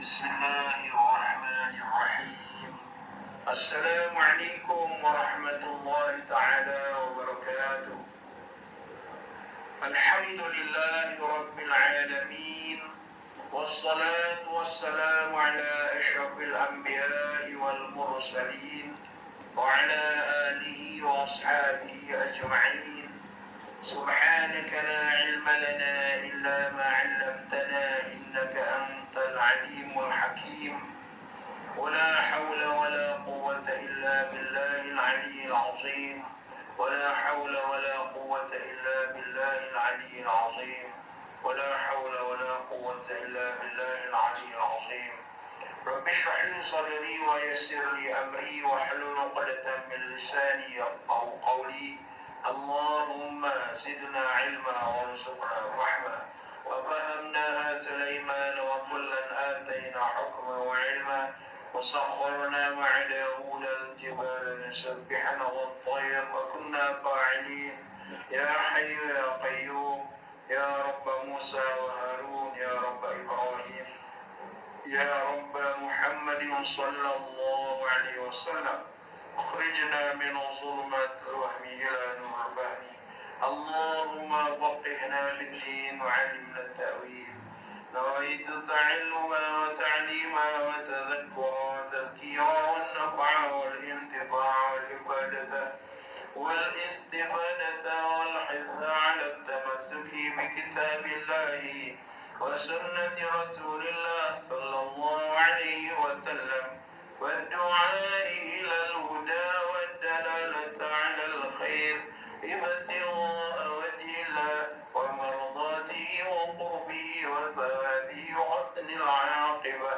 Bismillahirrahmanirrahim. Assalamualaikum warahmatullahi ta'ala wabarakatuh. Alhamdulillahi rabbil alamin. Wassalatu wassalamu ala ashrafil anbiya'i wal mursalin wa ala alihi wa ashabihi ajma'in. Subhanaka la ilma lana illa ma 'allamtana innaka antal alimul hakim. ولا حول ولا قوة إلا بالله العلي العظيم. ولا حول ولا قوة إلا بالله العلي العظيم. ولا حول ولا قوة إلا بالله العلي العظيم. رب اشرح لي صدري ويسر لي أمري واحلل عقدة من لساني يفقهوا قولي. اللهم زدنا علما وارزقنا رحمة. وفهمناها سليمان وكلا آتينا حكما وعلما. وسخرنا مع داود الجبال نسبحنا والطير وكنا فاعلين. يا حي يا قيوم يا رب موسى وهارون يا رب إبراهيم يا رب محمد صلى الله عليه وسلم اخرجنا من الظلمات الوهم إلى نور الفهم. اللهم فقهنا بالدين وعلمنا التأويل. نويت تعلما وتعليما وتذكرا وتذكيرا والنفع والانتفاع والعبادة والاستفادة والحث على التمسك بكتاب الله وسنة رسول الله صلى الله عليه وسلم والدعاء إلى الهدى والدلالة على الخير ابتغاء وجه الله ومرضاته وقربه وثوابه وحسن العاقبة.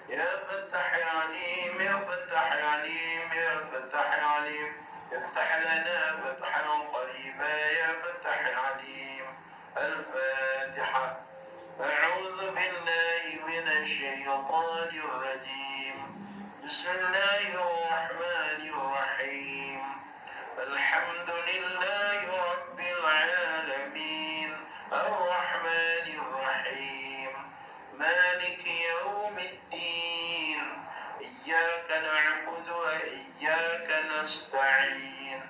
يا فتح يا عليم يا فتح يا عليم يا فتح يا عليم افتح لنا فتحا قريبا يا فتح يا عليم. الفاتحة. أعوذ بالله من الشيطان الرجيم. بسم الله الرحمن الرحيم. الحمد لله رب العالمين الرحمن الرحيم مالك يوم الدين إياك نعبد وإياك نستعين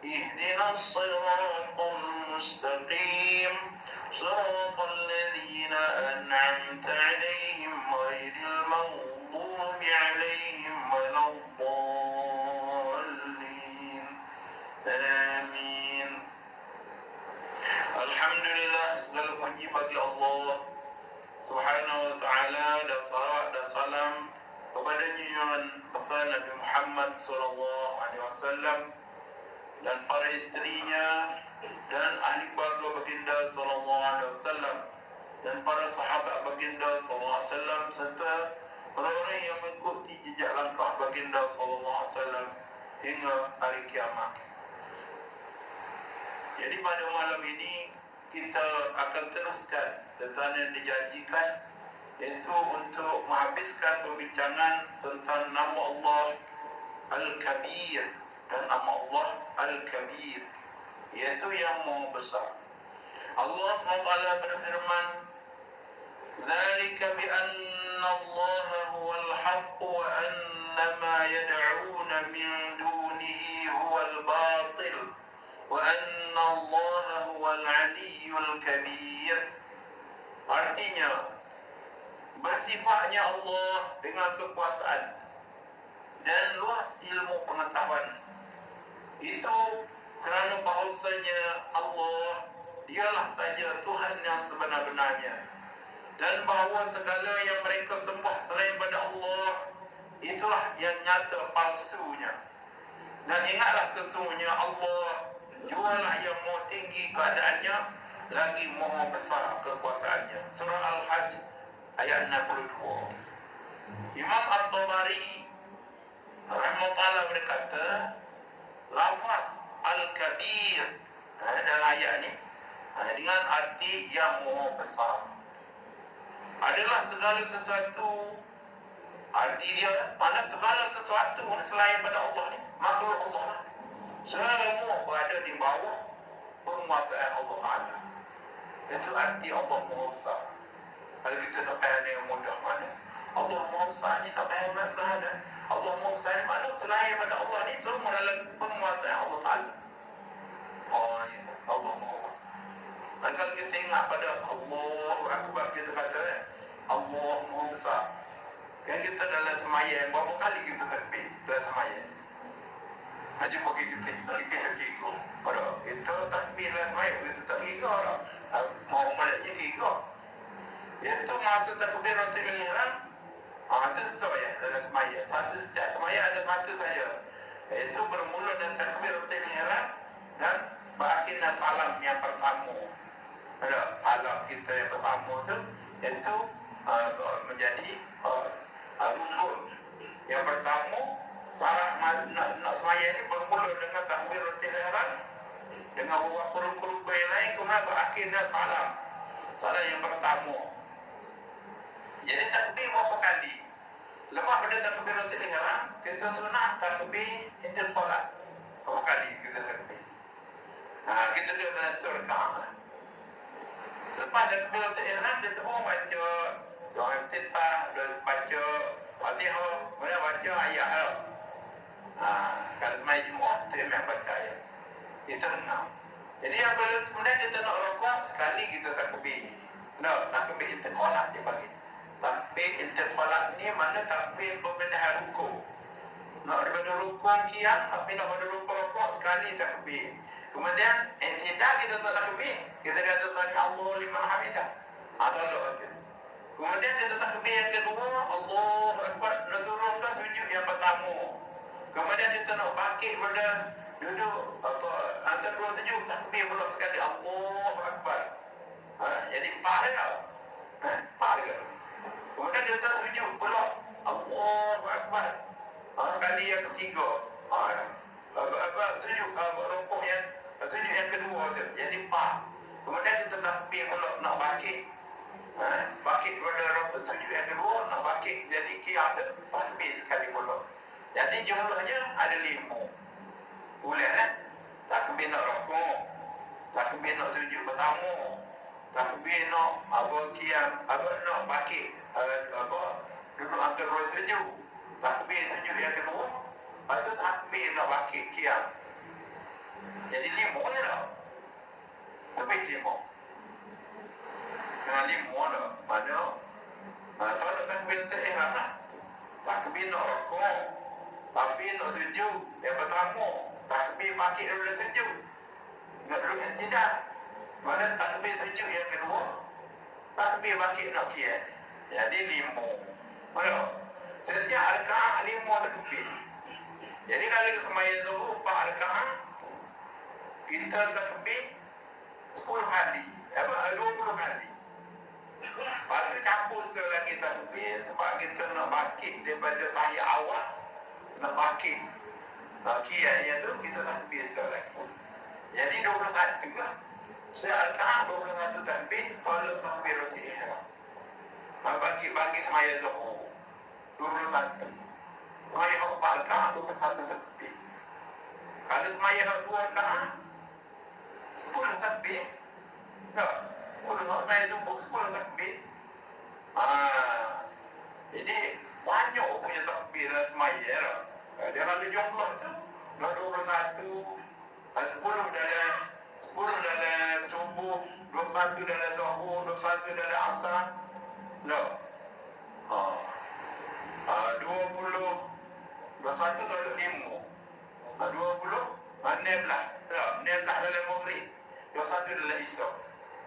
اهدنا الصراط المستقيم صراط الذين أنعمت عليهم غير المغضوب عليهم ولا الضالين. Amin. Alhamdulillah, segala puji bagi Allah Subhanahu wa ta'ala, dan salawat dan salam kepada junjungan besar Nabi Muhammad sallallahu alaihi wasallam dan para isterinya dan ahli keluarga baginda sallallahu alaihi wasallam dan para sahabat baginda sallallahu alaihi wasallam serta orang-orang yang mengikuti jejak langkah baginda sallallahu alaihi wasallam hingga hari kiamat. Jadi pada malam ini kita akan teruskan tentang yang dijanjikan, iaitu untuk menghabiskan perbincangan tentang nama Allah Al-Kabir dan nama Allah Al-Kabir, iaitu yang Maha Besar. Allah SWT berfirman, "Dzalika bi anna Allah huwal haqq wa anna ma yad'una min dunihi huwal batil. Wa anna Allah huwal aliyyul kabir." Artinya, bersifatnya Allah dengan kekuasaan dan luas ilmu pengetahuan. Itu kerana bahawasanya Allah dialah saja Tuhan yang sebenar-benarnya, dan bahawa segala yang mereka sembah selain pada Allah itulah yang nyata palsunya. Dan ingatlah, sesungguhnya Allah jualah yang maha tinggi keadaannya, lagi maha besar kekuasaannya. Surah Al-Hajj ayat 62. Imam At-Tabari rahimahullah berkata, lafaz Al-Kabir dalam ayat ni dengan arti yang maha besar adalah segala sesuatu. Arti dia mana segala sesuatu selain pada Allah ni makhluk Allah lah, semua berada di bawah penguasaan Allah Ta'ala. Itu arti Allah Maha Besar. Kalau kita nak faham yang mudah mana, Allah Maha Besar ni, nak bayar berada. Allah Maha Besar ni makna selain pada Allah ni semua dalam penguasaan Allah Ta'ala. Oh ya, Allah Maha Besar. Dan kalau kita ingat pada Allahu Akbar, kita kata Allah Maha Besar. Kan kita dalam sembahyang berapa kali kita takbir dalam sembahyang? Jumpa kita kira. Pada kita takbir dalam sembahyang kita tak kira dah. Mau maliknya kira. Itu masa takbiratul ihram. Ada saya dalam sembahyang. Setiap sembahyang ada satu saja. Itu bermula dengan takbiratul ihram dan berakhirnya salam yang pertama. Ada salam kita yang pertama tu itu menjadi rukun. Yang pertama salam nak sembahyang ni bermula dengan takbiratul ihram dengan beberapa rukun yang lain, kemudian berakhirnya salam yang pertama. Jadi takbir berapa kali? Lepas pada takbiratul ihram, kita sunat takbir intiqalat. Berapa kali kita takbir? Kita kena dalam surah. Lepas takbiratul ihram, kita pun baca doa iftitah, baca Fatihah, kemudian baca ayat lah. Kalau semai Jumaat, kita memang baca ayat. Itu 6. Jadi apabila kemudian kita nak rukuk, sekali kita takbir. Takbir intiqalat dia panggil. Takbir intiqalat ni mana takbir perpindahan rukuk. Nak daripada rukuk kiam, tapi nak pada rukuk sekali takbir. Kemudian tidak kita tak takbir. Kita kata sami Allahu liman hamidah. Atau kata. Kemudian kita takbir yang kedua, Allahu Akbar, nak turun ke sujud yang pertama. Kemudian kita nak bangkit pada duduk antara dua sujud, takbir pula sekali Allahu Akbar. Jadi 4 dah. 4 ke? Kemudian kita sujud pula Allahu Akbar. Kali yang ketiga. Rukuk yang sujud yang kedua tu. Jadi 4. Kemudian kita takbir pula nak bangkit. Bangkit pada rukuk sujud yang kedua, nak bangkit jadi qiyam tu, takbir sekali pula. Jadi jumlahnya ada 5. Boleh kan? Takbir nak rukuk, takbir nak sujud pertama, takbir nak qiyam, nak bangkit duduk antara dua sujud, takbir sujud yang kedua, lepas tu takbir nak bangkit qiyam. Jadi 5 je dah. Tapi 5 kena 5 dah. Mana kalau takbir ihram lah, takbir nak rukuk, takbir nak sujud yang pertama, takbir bangkit daripada sujud, nak duduk yang tidak. Mana takbir sujud yang kedua, takbir bangkit nak qiyam. Jadi 5. Mana? Setiap rakaat 5 takbir. Jadi kalau sembahyang zuhur 4 rakaat, kita takbir 10 kali. 20 kali. Lepas tu campur selagi takbir sebab kita nak bangkit daripada tahiyat awal, nak bangkit qiyam tu kita takbir selagi. Jadi 21 lah. Searkah 21 takbir kalau takbiratul ihram. Bagi semaya zuhur 21. Semaya 4 rakaat 21 takbir. Kalau semaya 2 rakaat 10 takbir. Tak. 10 naik subuh 10 takbir. Jadi banyak punya takbir dalam semaya lah. Dia lalu jumlah tu 21, 10 dalam subuh, 21 dalam zuhur, 21 dalam asar. 20, 21 dalam 5, 20, 16 dalam maghrib, 21 dalam isyak.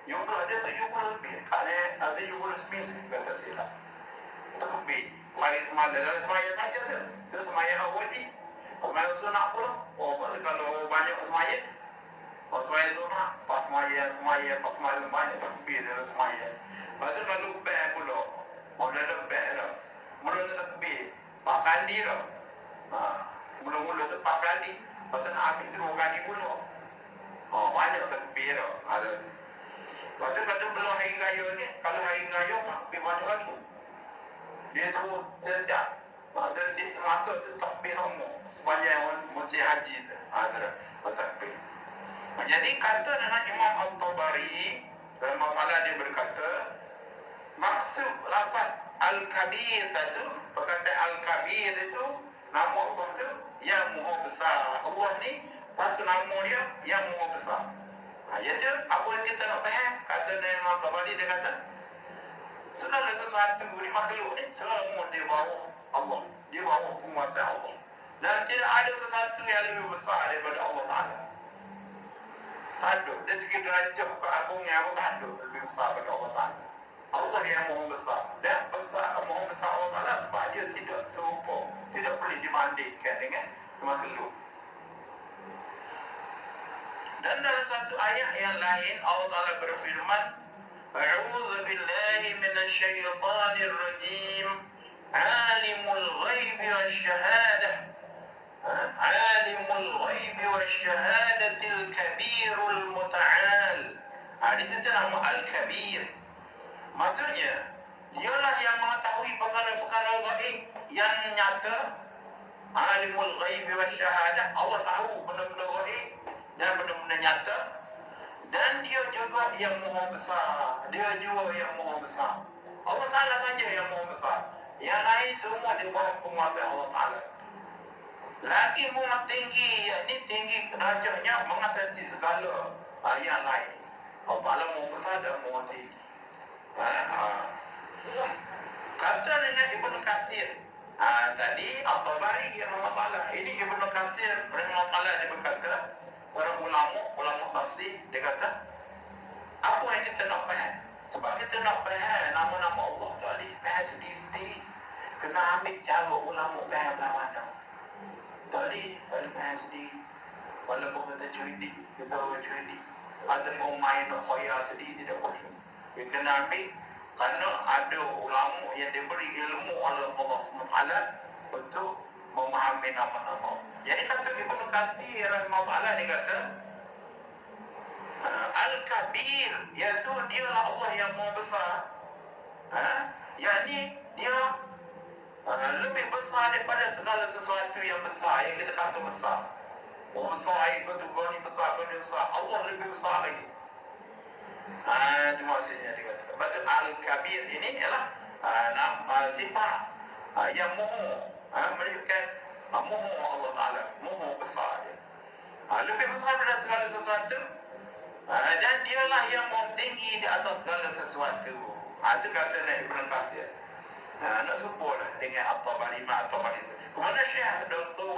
Jumlah dia 70 lebih, katanya 79 kata silap. Takbir hari semalam dalam sembahyang saja tu. Tu sembahyang wajib. Sembahyang sunat pula. Kalau banyak sembahyang, sembahyang sunat, pas sembahyang banyak takbir dalam sembahyang. Lepas tu kalau bel pula, dalam bel dah, mula takbir 4 kali dah. Mula-mula tu 4 kali. Lepas tu nak habis 2 kali pula. Banyak takbir dah. Lepas tu kata belum hari raya ni, kalau hari raya takbir banyak lagi. Dia suruh setiap masa tu takbir semua sepanjang musim haji tu. Takbir. Jadi kata dengan Imam Al-Tabari dalam makalah dia berkata, Maksud lafaz Al-Kabir itu, perkataan Al-Kabir itu, nama Allah itu yang maha besar. Allah ni satu nama dia yang maha besar. Jadi apa yang kita nak faham? Kata Imam Tabari, dia kata segala sesuatu di makhluk ni semua di bawah Allah, di bawah penguasa Allah, dan tidak ada sesuatu yang lebih besar daripada Allah Ta'ala. Tak ada. Dari segi derajat keagungnya apa, tak ada lebih besar daripada Allah Ta'ala. Allah yang maha besar, dan maha besar Allah Ta'ala sebab dia tidak serupa, tidak boleh dibandingkan dengan makhluk. Dan dalam satu ayat yang lain Allah Ta'ala berfirman, A'udzu billahi minasyaitonir rajim, Alimul ghaibi wasyahadah, Alimul ghaibi wasyahadatil kabirul muta'al. Di situ nama Al-Kabir. Maksudnya, dialah yang mengetahui perkara-perkara gaib yang nyata. Alimul ghaibi wasyahadah, Allah tahu benda-benda gaib dan benda-benda nyata. Dan dia juga yang maha besar. Dia juga yang maha besar. Allah Ta'ala saja yang maha besar. Yang lain semua di bawah penguasaan Allah Ta'ala. Lagi maha tinggi, yakni tinggi derajatnya mengatasi segala yang lain. Allah Ta'ala maha besar dan maha tinggi. Kata dengan Ibnu Katsir tadi, At-Tabari rahimahullah, ini Ibnu Katsir rahimahullah, dia berkata, para ulama tafsir, dia kata apa yang kita nak faham, sebab kita nak faham nama-nama Allah tu alih faham sendiri-sendiri, kena ambil cara ulama faham lah mana tadi faham sendiri. Walaupun kita cerdik, kita cerdik, ada pemain nak khayal sendiri, tidak boleh. Kita kena ambil, kerana ada ulama yang diberi ilmu oleh Allah SWT untuk memahami nama-nama. Jadi kata Ibnu Katsir rahimahullah, dia kata Al-Kabir, iaitu dialah Allah yang maha besar. Yakni dia lebih besar daripada segala sesuatu yang besar, yang kita kata besar. Oh besar, air betul, goni besar, goni besar. Allah lebih besar lagi. Itu maksudnya dia kata. Betul, Al-Kabir ini ialah sifat yang maha, menunjukkan maha Allah Ta'ala, maha besar dia. Lebih besar daripada segala sesuatu, dan dialah yang maha tinggi di atas segala sesuatu. Itu kata Ibnu Katsir. Nak serupa lah dengan At-Tabari. Kemudian Syekh Dr.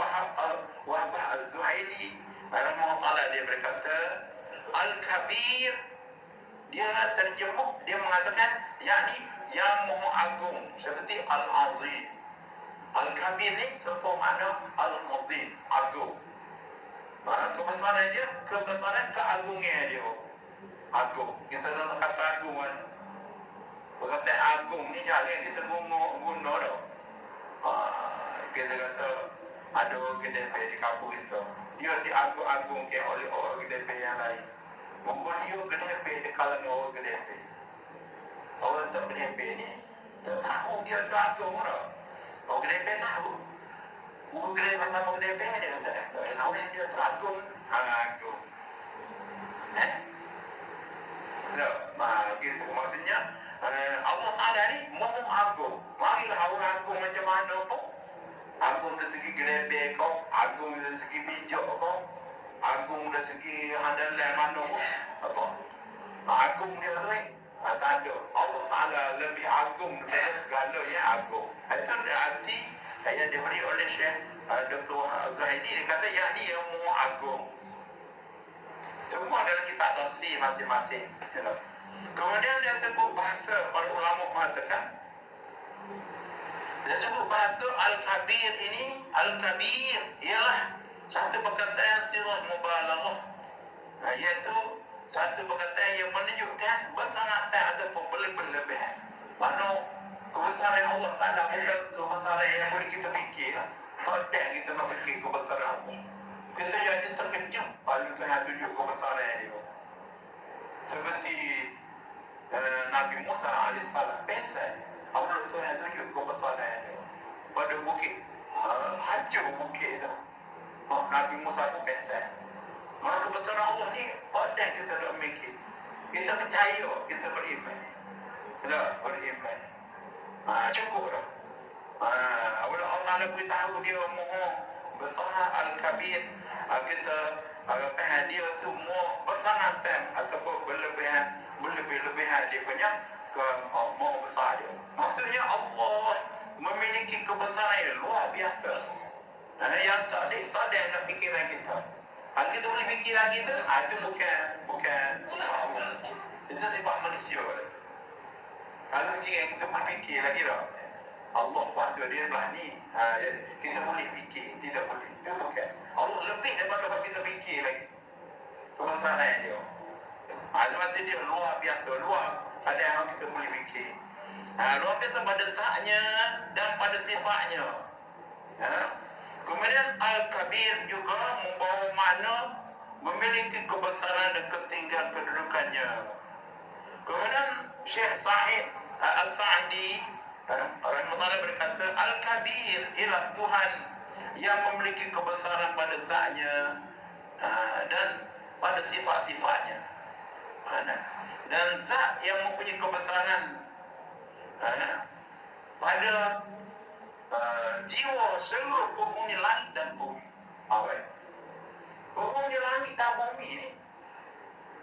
Wahbah Az-Zuhaili rahimahullah, dia berkata Al-Kabir, dia terjemuk, dia mengatakan yakni yang maha agung, seperti Al-Azim. Al-Kabir ni serupa makna Al-Azim, agung. Kebesaran dia, keagungan dia agung. Kita nak kata agung kan, perkataan agung ni jangan kita guna dah. Kita kata ada GDP di kampung kita, dia diagung-agungkan oleh orang GDP yang lain. Mungkin dia GDP di kalangan orang GDP. Orang tak GDP ni tak tahu dia tu agung dah. Orang GDP tahu. Orang GDP sama GDP, dia kata tak tahu dia tu agung. Agung. Gitu. Maksudnya Allah Ta'ala ni maha agung. Marilah orang agung macam mana pun. Agung dari segi gerebek kau, agung dari segi bijak kau, agung dari segi handalan mana pun, apa? Agung dia tu tak ada. Allah Ta'ala lebih agung daripada segala yang agung. Itu arti yang diberi oleh Syekh Dr. Zuhaili. Dia kata yang ni yang maha agung. Semua dalam kitab tafsir masing-masing. Kemudian dia sebut bahasa, para ulama mengatakan, dia sebut bahasa Al-Kabir ini, Al-Kabir ialah satu perkataan sirah mubalaghah, iaitu satu perkataan yang menunjukkan bersangatan ataupun berlebihan. Mana kebesaran Allah Ta'ala bukan kebesaran yang boleh kita fikir. Tak ada kita nak fikir kebesaran Allah. Kita jadi terkejut kalau Tuhan tunjuk kebesaran dia. Seperti Nabi Musa AS pesan Allah Tuhan tunjuk kebesaran dia pada bukit, hancur bukit itu. Nabi Musa pun pesan. Maka kebesaran Allah ni tak ada kita nak mikir. Kita percaya, kita beriman. Dah, beriman. Cukup dah. Allah Ta'ala beritahu dia Maha besar Al-Kabir. Kita faham dia tu Maha besar nanti ataupun berlebih-lebihan dia punya ke Maha besar dia. Maksudnya Allah memiliki kebesaran yang luar biasa. Yang tak ada yang nak fikiran kita. Kalau kita boleh fikir lagi tu, itu bukan sifat Allah. Itu sifat manusia. Kalau kita boleh fikir lagi tak? Allah kuasa dia belah ni. Kita boleh fikir, tidak boleh. Itu bukan. Allah lebih daripada apa kita fikir lagi. Kebesaran dia. Sebab dia luar biasa, luar. Ada yang kita boleh fikir. Luar biasa pada zatnya dan pada sifatnya. Kemudian Al-Kabir juga membawa makna memiliki kebesaran dan ketinggian kedudukannya. Kemudian Syekh Sa'id Al-Sa'di rahimahullah berkata, Al-Kabir ialah Tuhan yang memiliki kebesaran pada zatnya dan pada sifat-sifatnya. Dan zat yang mempunyai kebesaran pada jiwa seluruh penghuni langit dan bumi. Penghuni langit dan bumi ini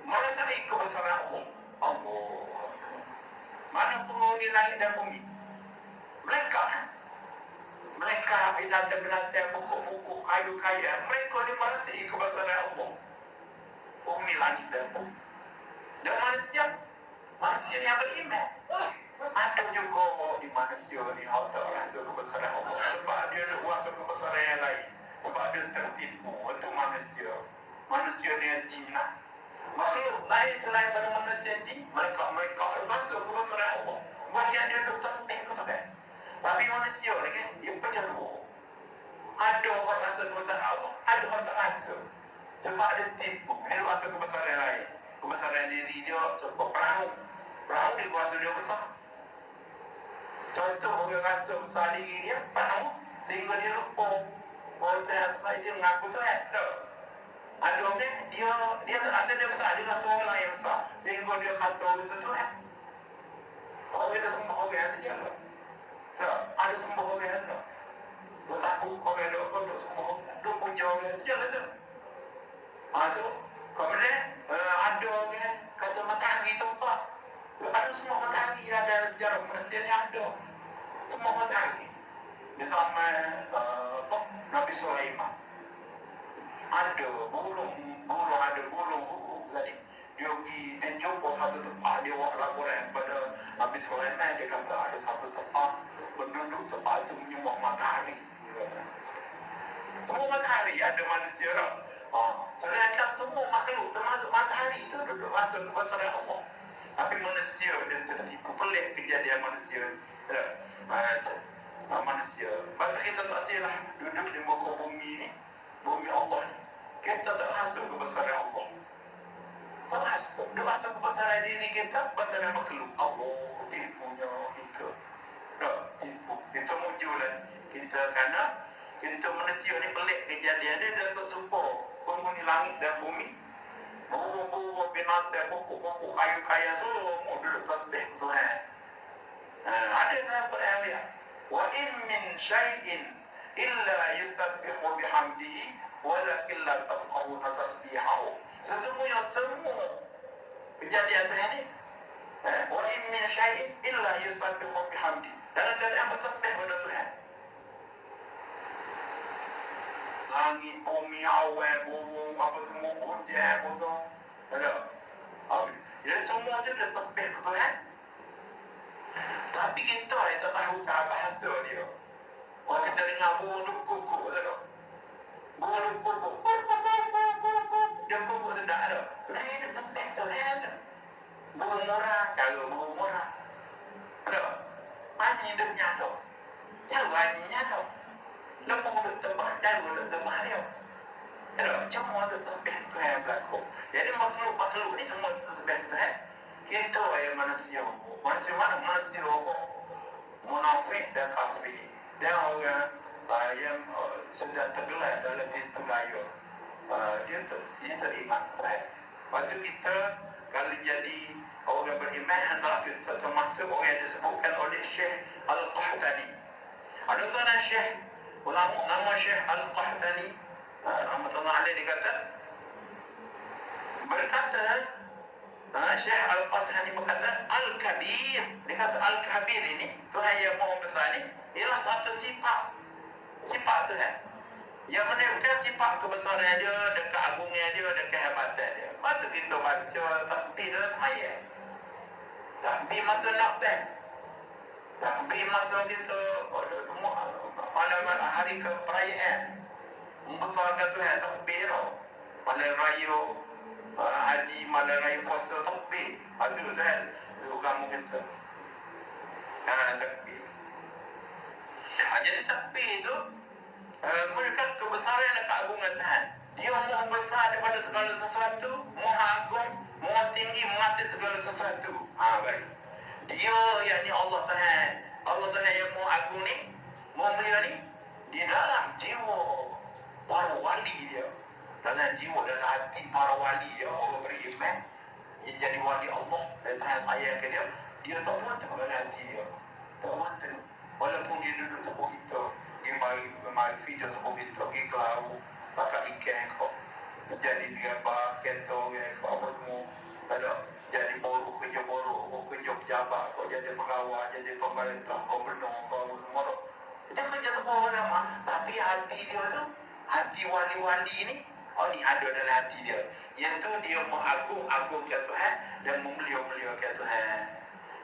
merasai kebesaran Allah. Mana penghuni langit dan bumi? Mereka binatang-binatang, pokok-pokok, kayu-kayu, mereka ni merasai kebesaran Allah. Penghuni langit dan bumi. Dan manusia yang beriman. Ada juga di manusia ni tak rasa kebesaran Allah. Sebab dia nak rasa kebesaran yang lain. Sebab dia tertipu. Itu manusia. Manusia ni yang jinnah. Makhluk lain selain pada manusia jin, mereka rasa kebesaran Allah. Bagian dia duduk tasbih ke tak kan? Tapi manusia ni kan, dia pecah dua. Ada orang rasa kebesaran Allah, ada orang tak rasa. Sebab dia tipu. Dia rasa kebesaran yang lain. Kebesaran diri dia sebab perahu dia kuasa dia besar. Contoh orang rasa besar diri dia perahu sehingga dia lupa orang Tuhan dia mengaku Tuhan. Ada orang dia tak rasa dia besar, dia rasa orang lain besar sehingga dia kata itu Tuhan. Orang dia sembah orang tu dia lah. Ada sembah orang tu. Dia takut orang dia sembah orang, dia puja orang tu dia lah tu. Tu kemudian ada orang kata matahari tu besar. Ada semua matahari ada sejarah Malaysia ni ada. Semua matahari. Di zaman Nabi Sulaiman. Ada burung tadi. Dia jumpa satu tempat, dia buat laporan kepada Nabi Sulaiman. Dia kata ada satu tempat, penduduk tempat itu menyembah matahari. Semua matahari ada manusia lah. Sedangkan semua makhluk termasuk matahari itu duduk rasa kebesaran Allah. Tapi manusia dia tertipu. Pelik kejadian manusia. Manusia. Maka kita tak silah duduk di muka bumi ni, bumi Allah ni. Kita tak rasa kebesaran Allah. Tak rasa. Dia rasa kebesaran diri kita, kebesaran makhluk. Allah tipunya kita. Tipu. Kita mujulan. Kita kerana kita manusia ni pelik kejadian dia tak serupa penghuni langit dan bumi. Burung-burung, binatang, pokok-pokok, kayu-kayu semua duduk tasbih Tuhan. Ada dalam Quran ayat, wa in min syai'in illa yusabbihu bihamdihi walakin la tafqahuna tasbihahu. Sesungguhnya semua kejadian Tuhan ni, wa in min syai'in illa yusabbihu bihamdihi, dalam keadaan bertasbih kepada Tuhan. Langit, bumi, awan, burung, apa semua, hujan, apa semua. Ada. Jadi semua tu dia tasbih ke Tuhan. Tapi kita yang tak tahu cara bahasa dia. Kalau kita dengar burung kukuk, tak? Burung kukuk. Dia kukuk sedap tak? Dia tasbih Tuhan tu. Burung murah, cara burung murah. Ada. Anjing dia nyata. Cara anjing nyata. Lemah dia tebah, cara dia tebah dia. Semua dia tasbih Tuhan berlaku. Jadi makhluk ni semua tasbih Tuhan. Kita yang manusia. Manusia mana? Manusia orang munafik dan kafir. Dan orang yang sedang tergelar dalam tipu daya. Dia teringat Tuhan. Lepas tu kita kalau jadi orang beriman hendaklah kita termasuk orang yang disebutkan oleh Syekh Al-Qahtani. Ada seorang Syekh, ulama nama Syekh Al-Qahtani, rahmatullah alaih, dia kata, berkata, Syekh Al-Qahtani berkata, Al-Kabir, dia kata Al-Kabir ini, Tuhan yang Maha Besar ni, ialah satu sifat Tuhan yang menunjukkan sifat kebesaran dia, dan keagungan dia, dan kehebatan dia. Lepas tu kita baca takbir dalam sembahyang, takbir masa nakbah, takbir masa kita pada hari keperayaan membesarkan Tuhan, takbir pada raya haji, malam raya puasa, takbir. Itu Tuhan, itu agama kita, takbir. Jadi takbir itu menunjukkan kebesaran dan keagungan Tuhan. Dia maha besar daripada segala sesuatu, maha agung, maha tinggi mengatas segala sesuatu. Baik. Dia yakni Allah Tuhan yang maha agung ni, maha mulia ni, di dalam jiwa para wali dia, dalam jiwa, dalam hati para wali dia, orang beriman, dia jadi wali Allah, dan Tuhan sayang ke dia, dia tak mati dalam hati dia, tak mati. Walaupun dia duduk tepuk kita, dia mai video tepuk kita, pergi ke laut, takkan ikan kau, jadi dia kereta kau apa semua, ada jadi boru, kerja pejabat, kau jadi pegawai, jadi pemerintah, kau penuh, kau semua tu. Dia kerja semua orang mah, tapi hati dia tu, hati wali-wali ni, ni ada dalam hati dia. Yang tu dia mengagung ke Tuhan dan memulia ke Tuhan,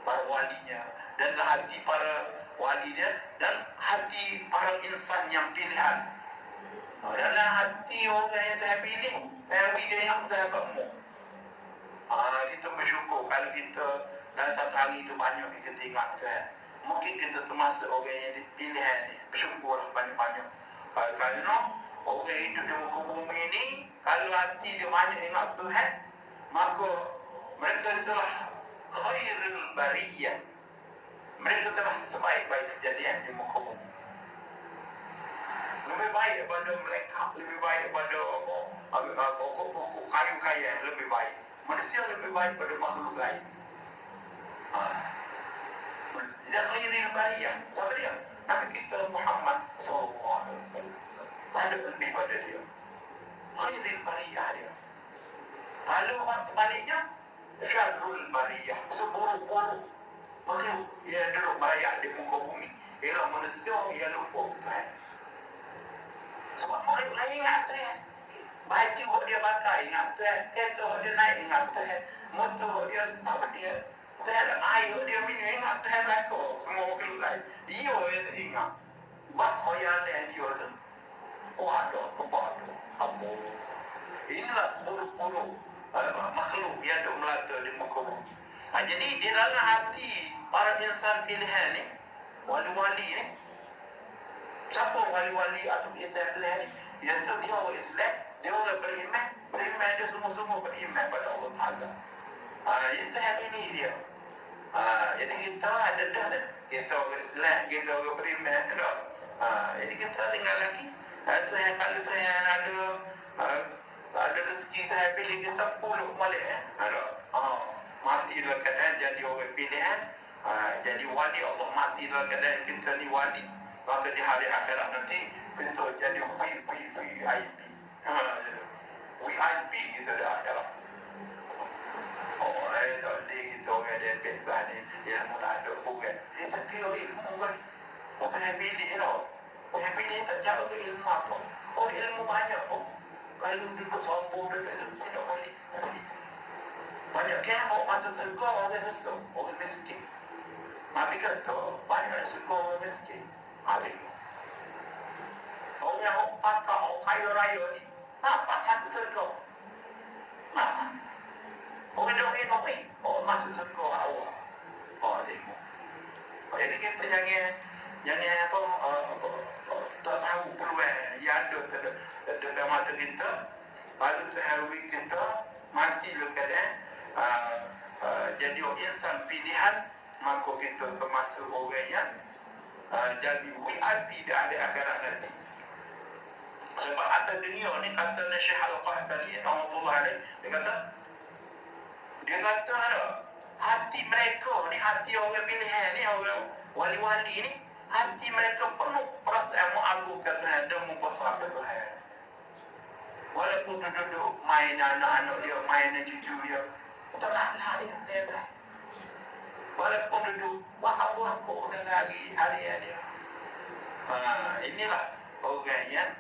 para walinya, dan hati para wali dia dan hati para insan yang pilihan. Dalam hati orang yang Tuhan pilih, dia yang Tuhan semua. Kita bersyukur kalau kita dalam satu hari itu banyak kita ingat Tuhan. Mungkin kita termasuk orang yang pilihan ni. Bersyukurlah banyak-banyak. Kerana orang hidup di muka bumi ini, kalau hati dia banyak ingat Tuhan, maka mereka telah khairul bariyah. Mereka telah sebaik-baik kejadian di muka bumi. Lebih baik daripada malaikat, lebih baik daripada pokok kayu-kayu, lebih baik. Manusia lebih baik daripada makhluk lain. Dia khairul bariyah. Siapa dia? Nabi kita Muhammad SAW. Tak ada lebih pada dia. Khairul bariyah dia. Kalau orang sebaliknya, syarrul bariyah, seburuk-buruk makhluk yang duduk berayak di muka bumi ialah manusia yang lupa Tuhan. Sebab makhluk lain ingat Tuhan. Baju dia pakai ingat Tuhan, kereta dia naik ingat Tuhan, motor dia apa dia, Tuhan, air dia minum ingat Tuhan belakang. Semua makhluk lain dia yang tak ingat. Buat khayalan dia tu, ada apa. Inilah seburuk-buruk makhluk yang duduk melata di muka bumi. Jadi di dalam hati para insan pilihan ni, wali-wali ni, siapa wali-wali atau insan pilihan ni? Iaitu dia orang Islam, dia orang beriman dia semua beriman pada Allah Ta'ala. Itu yang pilih dia. Jadi kita ada dah tu, kita orang Islam, kita orang beriman, tak? Jadi kita tinggal lagi. Tuhan, kalau Tuhan ada rezeki Tuhan pilih kita puluk balik, mati dalam keadaan jadi orang pilihan, jadi wali Allah, mati dalam keadaan kita ni wali, maka di hari akhirat nanti kita jadi VIP, VIP kita di akhirat. Tak boleh kita orang depek belah ni, ilmu tak ada pun kan. Tak kira ilmu kan, Tuhan pilih tau. Tuhan pilih tak jauh ke ilmu apa. Ilmu banyak pun, kalau duduk sombong duduk tu, tidak boleh. Banyak kan orang masuk surga orang sesat, orang miskin. Nabi kata banyak surga orang miskin. Tengok orang yang pakar, orang kaya raya ni, nampak masuk surga. Nampak orang doa-doa, orang masuk surga awal. Tengok. Jadi kita jangan tak tahu peluang yang ada dekat mata kita. Lalu terharu kita mati dalam keadaan jadi insan pilihan, maka kita termasuk orang yang jadi VIP di hari akhirat nanti. Sebab atas dunia ni, kata Syekh Al-Qahtani rahmatullah alaih, dia kata ada hati mereka ni, hati orang pilihan ni, orang wali-wali ni, hati mereka penuh perasaan mengagungkan Tuhan dan membesarkan Tuhan. Walaupun duduk main anak-anak dia, main cucu dia, tak lah dia kan. Walaupun duduk buat dengan hari dia. Inilah orang yang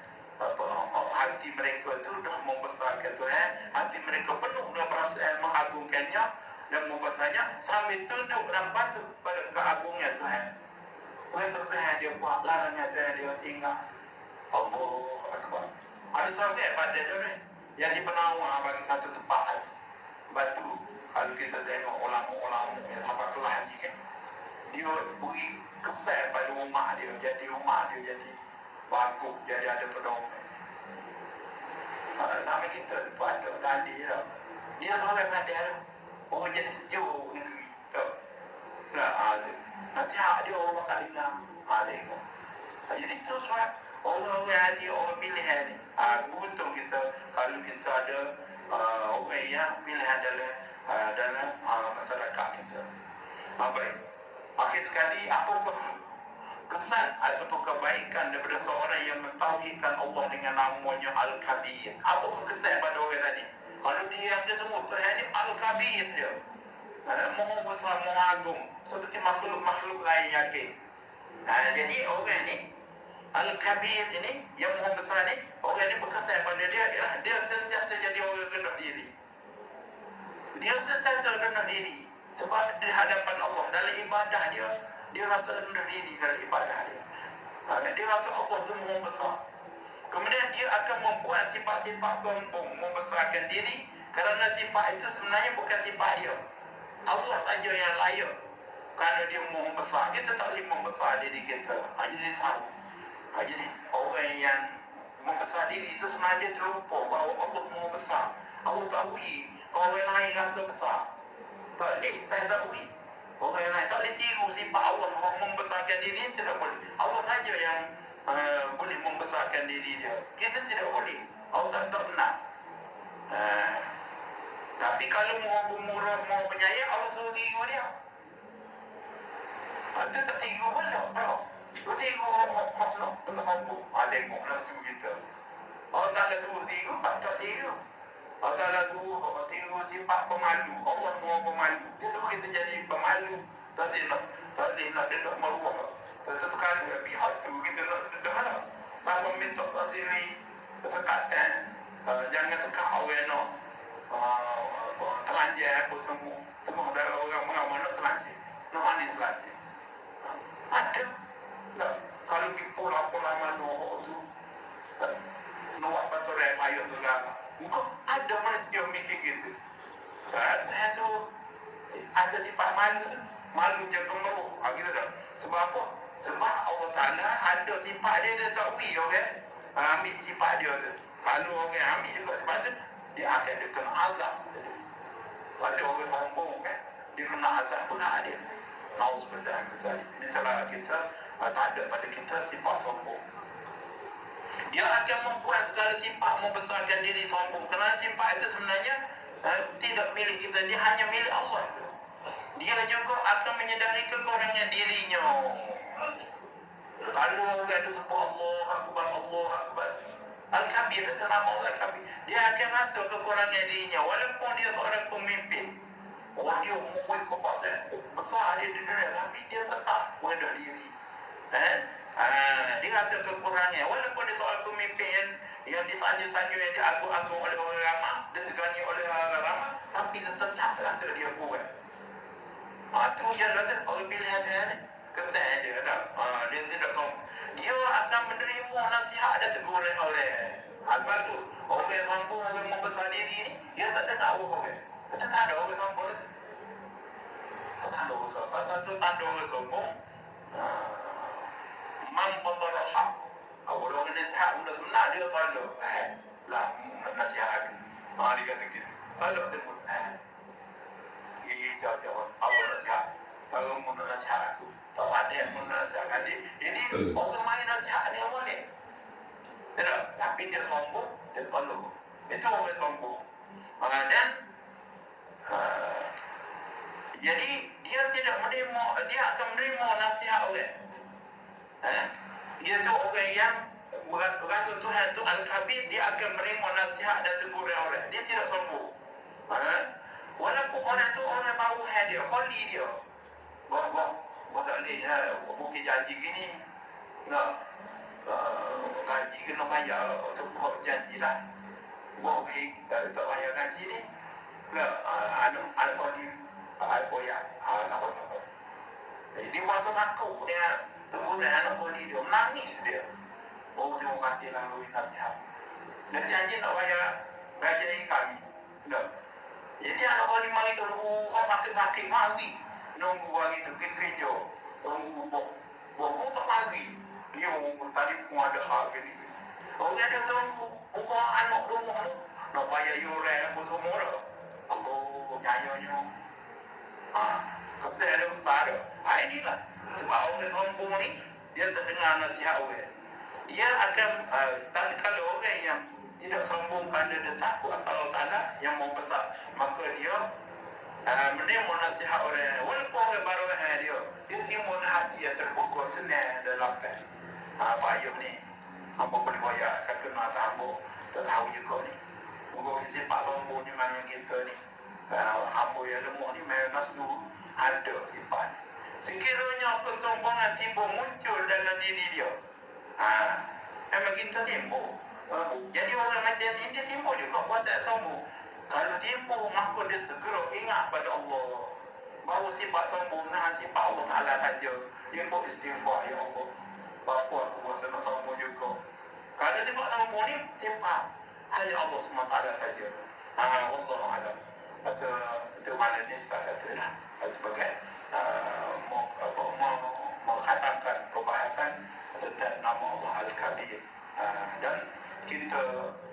hati mereka tu dah membesarkan Tuhan, hati mereka penuh dengan perasaan mengagungkannya dan membesarnya sambil tunduk dan patuh pada keagungan Tuhan. Tuhan dia buat, larangan Tuhan dia tinggal. Allahu Akbar. Ada seorang pada dia ni yang di penawar bagi satu tempat batu. Kalau kita tengok ulama-ulama yang sampai kelah ni kan, dia beri kesan pada rumah dia, jadi rumah dia jadi bagus, jadi ada pedoman. Sampai kita pada tadi dah, dia seorang pada tu orang jadi sejuk negeri tu. Nasihat dia orang bakal dengar. Tengok. Jadi terus orang hati orang pilihan ni. Beruntung kita kalau kita ada orang yang pilihan dalam masyarakat kita. Baik. Akhir sekali, apakah kesan ataupun kebaikan daripada seorang yang mentauhidkan Allah dengan namanya Al-Kabir? Apakah kesan pada orang tadi? Kalau dia yang semua Tuhan ni Al-Kabir dia, Maha besar, Maha agung, seperti makhluk-makhluk lain yakin. Jadi orang ni Al-Kabir ini, yang Maha besar ni, orang ni berkesan pada dia ialah dia sentiasa jadi orang rendah diri. Dia sentiasa rendah diri sebab di hadapan Allah dalam ibadah dia rasa rendah diri dalam ibadah dia. Dia rasa Allah tu Maha besar. Kemudian dia akan membuat sifat-sifat sombong, membesarkan diri, kerana sifat itu sebenarnya bukan sifat dia. Allah saja yang layak, kerana dia Maha besar. Kita tak boleh membesar diri kita. Jadi salah. Jadi orang yang membesar diri itu sebenarnya dia terlupa bahawa Allah Maha besar. Allah tahui orang lain rasa besar. Tak boleh, tak boleh. Orang yang lain tak boleh tiru sifat Allah membesarkan diri, tidak boleh. Allah saja yang boleh membesarkan diri dia. Kita tidak boleh. Allah tak pernah. Tapi kalau Maha pemurah, Maha penyayang, Allah suruh tiru dia. Itu tak tiru pun tak. Lu tiru hak nak tengah sambung. Tengok nafsu kita. Allah Ta'ala suruh tiru, tak tiru. Allah Ta'ala suruh tiru sifat pemalu. Allah Maha pemalu. Dia suruh kita jadi pemalu. Tak boleh nak dedak maruah. Tentu kan pihak tu kita nak dedak lah. Sama minta tasiri, sekatan. Jangan sekak orang nak telanjang apa semua. Tengok ada orang mana telanjang. Nak mana telanjang. Ada. Nah, kalau di pola-pola mana tu nak batu rem payah tu kan. Mungkin ada manusia mikir gitu. So ada sifat malu je gemeruh. Gitu dah. Sebab apa? Sebab Allah Ta'ala ada sifat dia tahui orang. Ambil sifat dia tu. Kalau orang ambil juga sifat tu, dia akan kena azab. Ada orang sombong kan, dia kena azab berat dia. Nauzubillah misalnya. Ini cara kita tak ada pada kita sifat sombong. Dia akan membuat segala sifat membesarkan diri sombong. Kerana sifat itu sebenarnya tidak milik kita, dia hanya milik Allah. Dia juga akan menyedari kekurangan dirinya. Kalau orang itu sebut Allah Akbar, Al-Kabir itu nama Al-Kabir. Dia akan rasa kekurangan dirinya walaupun dia seorang pemimpin. Dia mempunyai kekuasaan besar dia di dunia, tapi dia tetap rendah diri. Dia rasa kekurangan walaupun dia seorang pemimpin yang disanjung-sanjung, yang diagung-agung oleh orang ramai, disegani oleh orang ramai, tapi dia tetap rasa dia kuat. Itu dia rasa orang pilihan dia ni kesan dia dah. Dia tidak sombong. Dia akan menerima nasihat dan teguran orang. Sebab tu orang yang sombong, orang membesar diri ni, dia tak dengar orang. Kita tak ada orang sombong tu. Tak ada orang sombong. Salah satu tanda orang sombong, membatara hak. Orang nasihat benda sebenar, dia tanda. Lah, nasihat aku. Dia kata gitu. Tanda tembul. Jawab. Apa nasihat? Kalau mau nasihat aku, tak ada yang mau nasihat dia. Jadi orang main nasihat dia boleh. Tidak, tapi dia sombong, dia tolong. Itu orang sombong. Dan Jadi dia tidak menerima, dia akan menerima nasihat orang. Dia tu orang yang rasa Tuhan tu Al-Kabir, dia akan menerima nasihat dan teguran orang. Dia tidak sombong. Walaupun orang tu orang tahu dia, koli dia. Buat tak boleh mungkin janji gini. Nak gaji kena bayar, sebab janji lah. Buat tak bayar gaji ni. Anak koli Al-Qoyan. Tak apa. Dia merasa takut dia teguran anak koli dia. Menangis dia. Oh, terima kasih lah Lui nasihat. Dan janji nak bayar gaji kami. Jadi anak koli mari tu kau sakit-sakit mari. Nunggu hari tu kerja. Tunggu buah tak mari. Dia tadi pun ada hal ni. Orang dia tunggu buka anak rumah tu. Nak bayar yuran apa semua dah. Allah jayanya. Kesal ada besar. Inilah. Sebab orang sombong ni, dia tak dengar nasihat orang. Dia akan, tapi kalau orang yang tidak sombong kerana dia takut akan Allah Ta'ala yang mau besar, maka dia menerima nasihat orang. Walaupun orang baru dia timbul hati yang terpukul senang dan lapar. Payuh ni, apa boleh bayar, kata nak tahu, tak tahu juga ni. Moga sifat sombong ni memang kita ni. Apa yang lemah ni memang nafsu ada sifat. Sekiranya kesombongan timbul muncul dalam diri dia, memang kita timbul. Jadi orang macam ni dia timbul juga puasa sombong. Kalau timbul maka dia segera ingat pada Allah bahawa sifat sombong nah sifat Allah Ta'ala saja. Dia pun istighfar, ya Allah, bapa aku puasa nak sombong juga. Kerana sifat sombong ni sifat hanya Allah SWT saja. Wallahualam. Masa itu mana ni saya kata lah sebagai mengkhatamkan perbahasan tentang nama Allah Al-Kabir. Dan kita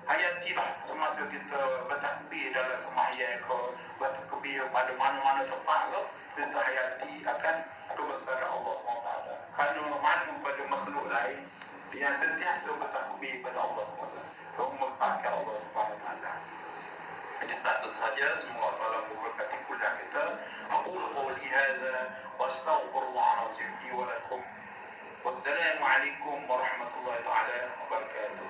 hayatilah semasa kita bertakbir dalam sembahyang ke, bertakbir pada mana-mana tempat ke, kita hayati akan kebesaran Allah SWT. Kerana mana pada makhluk lain yang sentiasa bertakbir pada Allah SWT, membesarkan Allah SWT. Jadi satu saja, semoga Allah memberkati kuliah kita. Aqulu qawli hadza wa astaghfirullah azim li wa lakum. Wassalamu alaikum warahmatullahi taala wabarakatuh.